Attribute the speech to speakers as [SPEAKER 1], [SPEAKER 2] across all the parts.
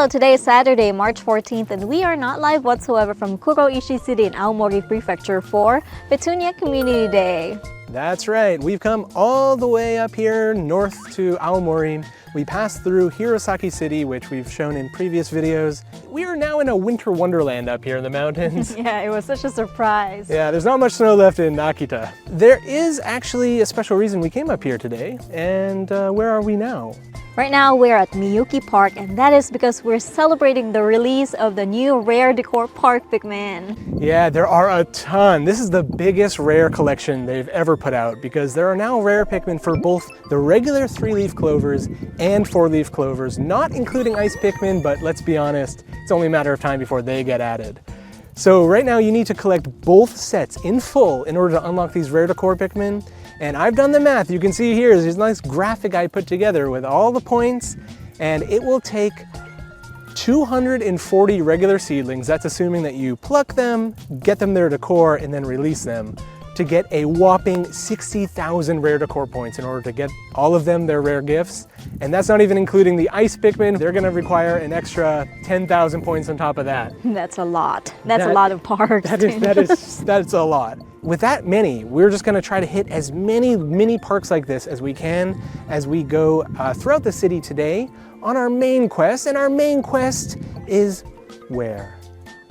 [SPEAKER 1] Hello, today is Saturday, March 14th, and we are not live whatsoever from Kuroishi City in Aomori Prefecture for Petunia Community Day.
[SPEAKER 2] That's right, we've come all the way up here north to Aomori. We passed through Hirosaki City, which we've shown in previous videos. We are now in a winter wonderland up here in the mountains.
[SPEAKER 1] Yeah, it was such a surprise.
[SPEAKER 2] Yeah, there's not much snow left in Akita. There is actually a special reason we came up here today, and where are we now?
[SPEAKER 1] Right now we're at Miyuki Park, and that is because we're celebrating the release of the new Rare Decor Park Pikmin.
[SPEAKER 2] Yeah, there are a ton. This is the biggest rare collection they've ever put out because there are now rare Pikmin for both the regular 3-leaf clovers and 4-leaf clovers, not including ice Pikmin, but let's be honest, it's only a matter of time before they get added. So right now you need to collect both sets in full in order to unlock these Rare Decor Pikmin. And I've done the math. You can see here, there's a nice graphic I put together with all the points, and it will take 240 regular seedlings, that's assuming that you pluck them, get them their decor, and then release them, to get a whopping 60,000 Rare Decor points in order to get all of them their rare gifts. And that's not even including the ice Pikmin. They're gonna require an extra 10,000 points on top of that.
[SPEAKER 1] That's a lot. That's a lot of parks.
[SPEAKER 2] That's a lot. With that many, we're just gonna try to hit as many mini parks like this as we can as we go throughout the city today on our main quest. And our main quest is where?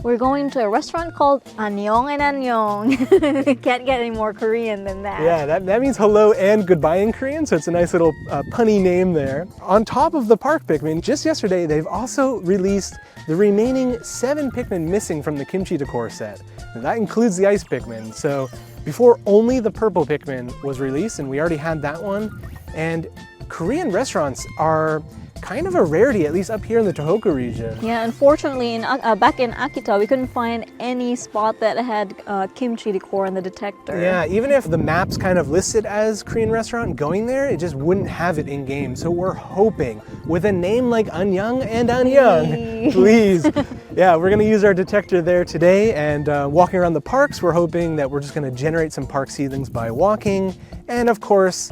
[SPEAKER 1] We're going to a restaurant called Annyeong and Annyeong. Can't get any more Korean than that.
[SPEAKER 2] Yeah, that means hello and goodbye in Korean, so it's a nice little punny name there. On top of the park Pikmin, just yesterday they've also released the remaining 7 Pikmin missing from the Kimchi Decor set. And that includes the ice Pikmin. So before, only the purple Pikmin was released, and we already had that one. And Korean restaurants are kind of a rarity, at least up here in the Tohoku region.
[SPEAKER 1] Yeah, unfortunately, back in Akita, we couldn't find any spot that had kimchi decor in the detector.
[SPEAKER 2] Yeah, even if the map's kind of listed as Korean restaurant, going there, it just wouldn't have it in game. So we're hoping, with a name like Annyeong and Annyeong, please. Yeah, we're gonna use our detector there today, and walking around the parks, we're hoping that we're just gonna generate some park seedlings by walking. And of course,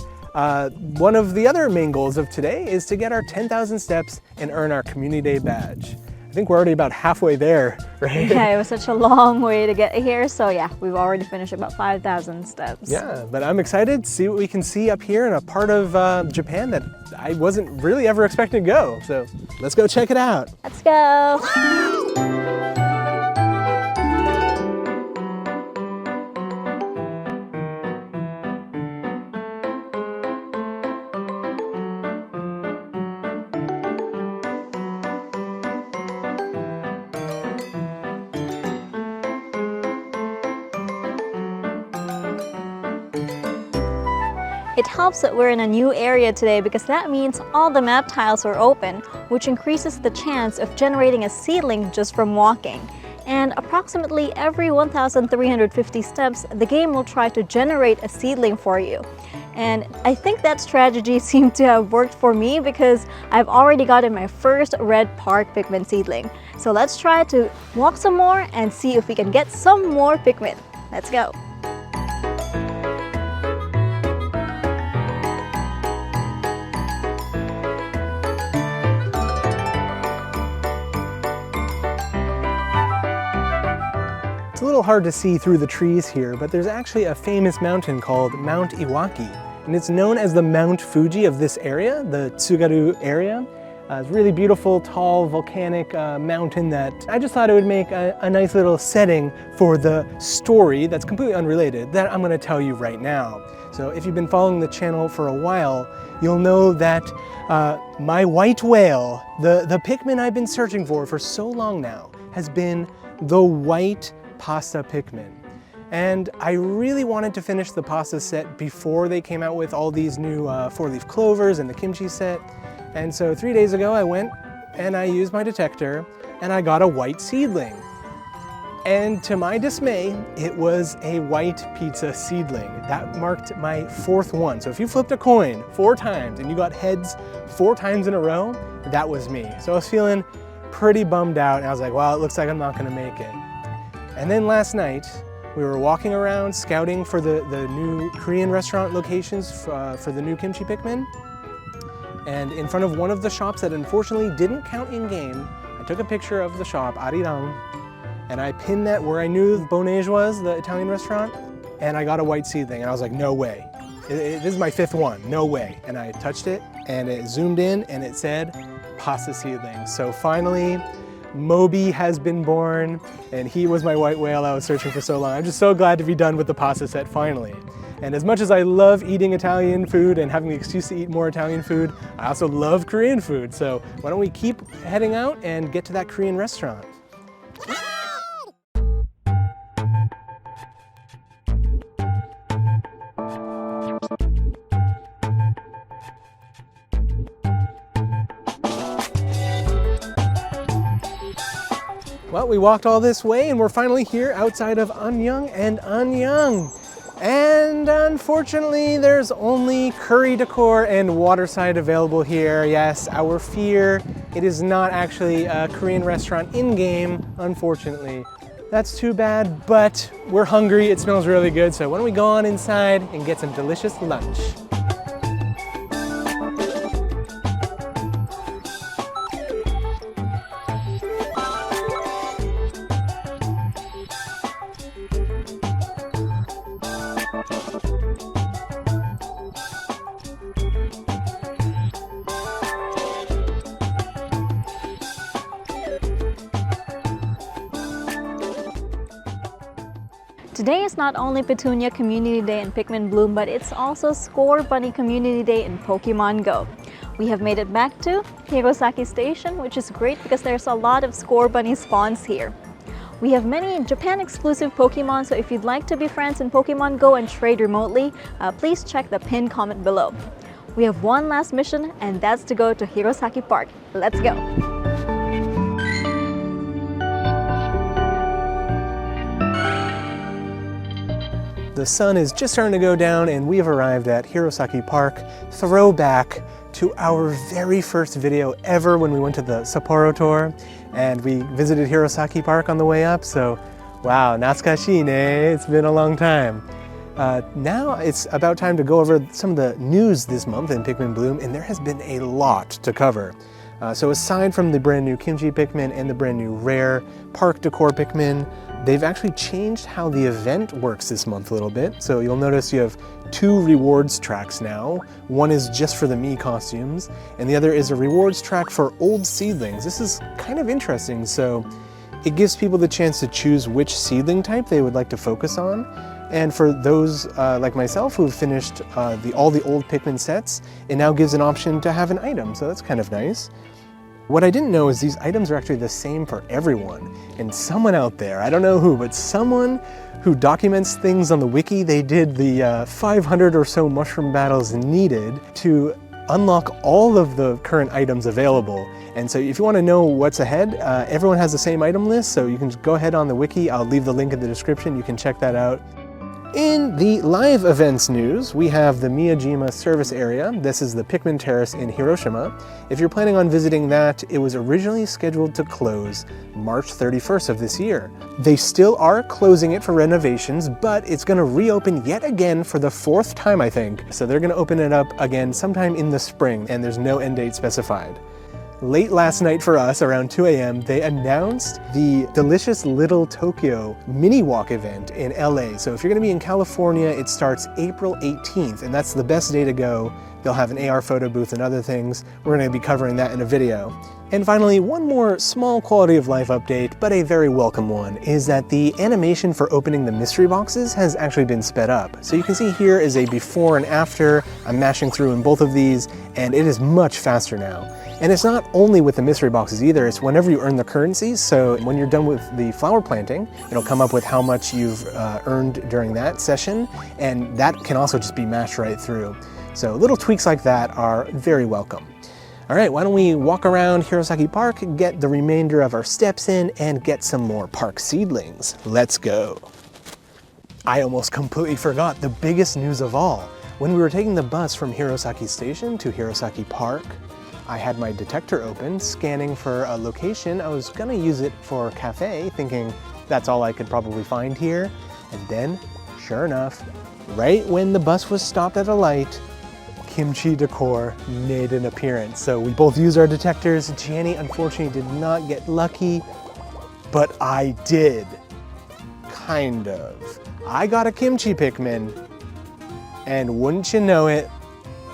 [SPEAKER 2] one of the other main goals of today is to get our 10,000 steps and earn our Community Day badge. I think we're already about halfway there, right?
[SPEAKER 1] Yeah, it was such a long way to get here, so yeah, we've already finished about 5,000 steps.
[SPEAKER 2] Yeah, but I'm excited to see what we can see up here in a part of Japan that I wasn't really ever expecting to go. So let's go check it out.
[SPEAKER 1] Let's go. It helps that we're in a new area today because that means all the map tiles are open, which increases the chance of generating a seedling just from walking. And approximately every 1,350 steps, the game will try to generate a seedling for you. And I think that strategy seemed to have worked for me because I've already gotten my first red park Pikmin seedling. So let's try to walk some more and see if we can get some more Pikmin. Let's go.
[SPEAKER 2] It's a little hard to see through the trees here, but there's actually a famous mountain called Mount Iwaki, and it's known as the Mount Fuji of this area, the Tsugaru area. It's a really beautiful, tall, volcanic mountain that I just thought it would make a nice little setting for the story that's completely unrelated that I'm going to tell you right now. So if you've been following the channel for a while, you'll know that my white whale, the Pikmin I've been searching for so long now, has been the white pasta Pikmin. And I really wanted to finish the pasta set before they came out with all these new 4-leaf clovers and the kimchi set. And so 3 days ago I went and I used my detector and I got a white seedling. And to my dismay, it was a white pizza seedling. That marked my 4th one. So if you flipped a coin 4 times and you got heads 4 times in a row, that was me. So I was feeling pretty bummed out and I was like, well, it looks like I'm not gonna make it. And then last night, we were walking around scouting for the new Korean restaurant locations for the new kimchi Pikmin. And in front of one of the shops that unfortunately didn't count in game, took a picture of the shop, Arirang, and I pinned that where I knew Bonage was, the Italian restaurant, and I got a white seedling, and I was like, no way. This is my 5th one, no way. And I touched it, and it zoomed in, and it said, pasta seedling. So finally, Moby has been born, and he was my white whale I was searching for so long. I'm just so glad to be done with the pasta set finally. And as much as I love eating Italian food and having the excuse to eat more Italian food, I also love Korean food. So why don't we keep heading out and get to that Korean restaurant? Well, we walked all this way and we're finally here outside of Anyang and Anyang. And unfortunately, there's only curry decor and waterside available here. Yes, our fear, it is not actually a Korean restaurant in-game, unfortunately. That's too bad, but we're hungry, it smells really good, so why don't we go on inside and get some delicious lunch.
[SPEAKER 1] Today is not only Petunia Community Day in Pikmin Bloom, but it's also Score Bunny Community Day in Pokémon Go. We have made it back to Hirosaki Station, which is great because there's a lot of Score Bunny spawns here. We have many Japan-exclusive Pokemon, so if you'd like to be friends in Pokémon Go and trade remotely, please check the pinned comment below. We have one last mission, and that's to go to Hirosaki Park. Let's go!
[SPEAKER 2] The sun is just starting to go down and we have arrived at Hirosaki Park, throwback to our very first video ever when we went to the Sapporo tour and we visited Hirosaki Park on the way up, so wow, natsukashi ne, it's been a long time. Now it's about time to go over some of the news this month in Pikmin Bloom, and there has been a lot to cover. So aside from the brand new Kimchi Pikmin and the brand new rare Park Decor Pikmin, they've actually changed how the event works this month a little bit. So you'll notice you have 2 rewards tracks now. One is just for the Mii costumes, and the other is a rewards track for old seedlings. This is kind of interesting. So it gives people the chance to choose which seedling type they would like to focus on. And for those like myself who've finished all the old Pikmin sets, it now gives an option to have an item, so that's kind of nice. What I didn't know is these items are actually the same for everyone. And someone out there, I don't know who, but someone who documents things on the wiki, they did the 500 or so mushroom battles needed to unlock all of the current items available. And so if you want to know what's ahead, everyone has the same item list, so you can go ahead on the wiki. I'll leave the link in the description. You can check that out. In the live events news, we have the Miyajima service area. This is the Pikmin Terrace in Hiroshima. If you're planning on visiting that, it was originally scheduled to close March 31st of this year. They still are closing it for renovations, but it's going to reopen yet again for the 4th time, I think. So they're going to open it up again sometime in the spring, and there's no end date specified. Late last night for us, around 2 a.m., they announced the Delicious Little Tokyo mini walk event in LA. So if you're going to be in California, it starts April 18th, and that's the best day to go. They'll have an AR photo booth and other things. We're going to be covering that in a video. And finally, one more small quality of life update, but a very welcome one, is that the animation for opening the mystery boxes has actually been sped up. So you can see here is a before and after. I'm mashing through in both of these, and it is much faster now. And it's not only with the mystery boxes either, it's whenever you earn the currencies. So when you're done with the flower planting, it'll come up with how much you've earned during that session, and that can also just be mashed right through. So little tweaks like that are very welcome. All right, why don't we walk around Hirosaki Park, get the remainder of our steps in, and get some more park seedlings. Let's go. I almost completely forgot the biggest news of all. When we were taking the bus from Hirosaki Station to Hirosaki Park, I had my detector open, scanning for a location. I was gonna use it for a cafe, thinking that's all I could probably find here. And then, sure enough, right when the bus was stopped at a light, Kimchi Decor made an appearance. So we both used our detectors. Gianni unfortunately did not get lucky, but I did. Kind of. I got a Kimchi Pikmin, and wouldn't you know it,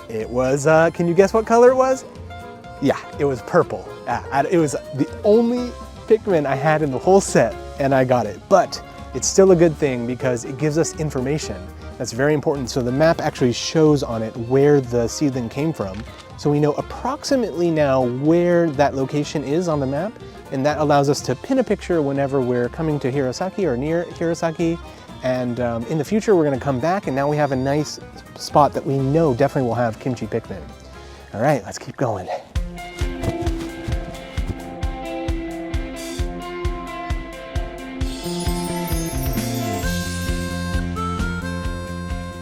[SPEAKER 2] it was, can you guess what color it was? Yeah, it was purple. It was the only Pikmin I had in the whole set, and I got it. But it's still a good thing because it gives us information. That's very important. So the map actually shows on it where the seedling came from. So we know approximately now where that location is on the map, and that allows us to pin a picture whenever we're coming to Hirosaki or near Hirosaki. And in the future, we're gonna come back, and now we have a nice spot that we know definitely will have Kimchi Pikmin. All right, let's keep going.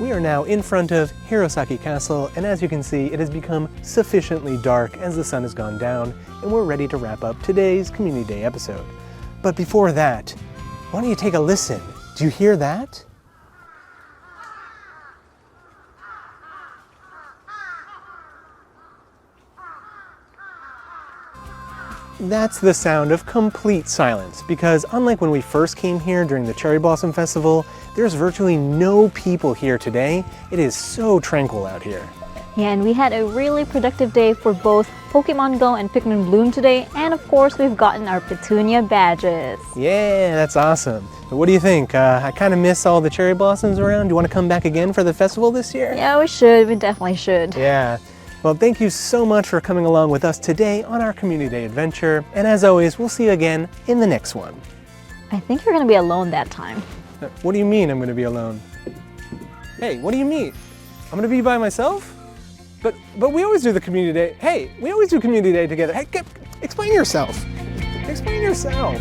[SPEAKER 2] We are now in front of Hirosaki Castle, and as you can see, it has become sufficiently dark as the sun has gone down, and we're ready to wrap up today's Community Day episode. But before that, why don't you take a listen? Do you hear that? That's the sound of complete silence, because unlike when we first came here during the Cherry Blossom Festival, there's virtually no people here today. It is so tranquil out here.
[SPEAKER 1] Yeah, and we had a really productive day for both Pokemon Go and Pikmin Bloom today, and of course we've gotten our Petunia badges.
[SPEAKER 2] Yeah, that's awesome. But what do you think? I kind of miss all the cherry blossoms around. Do you want to come back again for the festival this year?
[SPEAKER 1] Yeah, we should. We definitely should.
[SPEAKER 2] Yeah. Well, thank you so much for coming along with us today on our Community Day adventure. And as always, we'll see you again in the next one.
[SPEAKER 1] I think you're going to be alone that time.
[SPEAKER 2] What do you mean I'm going to be alone? Hey, what do you mean? I'm going to be by myself? But we always do the Community Day. Hey, we always do Community Day together. Hey, explain yourself. Explain yourself.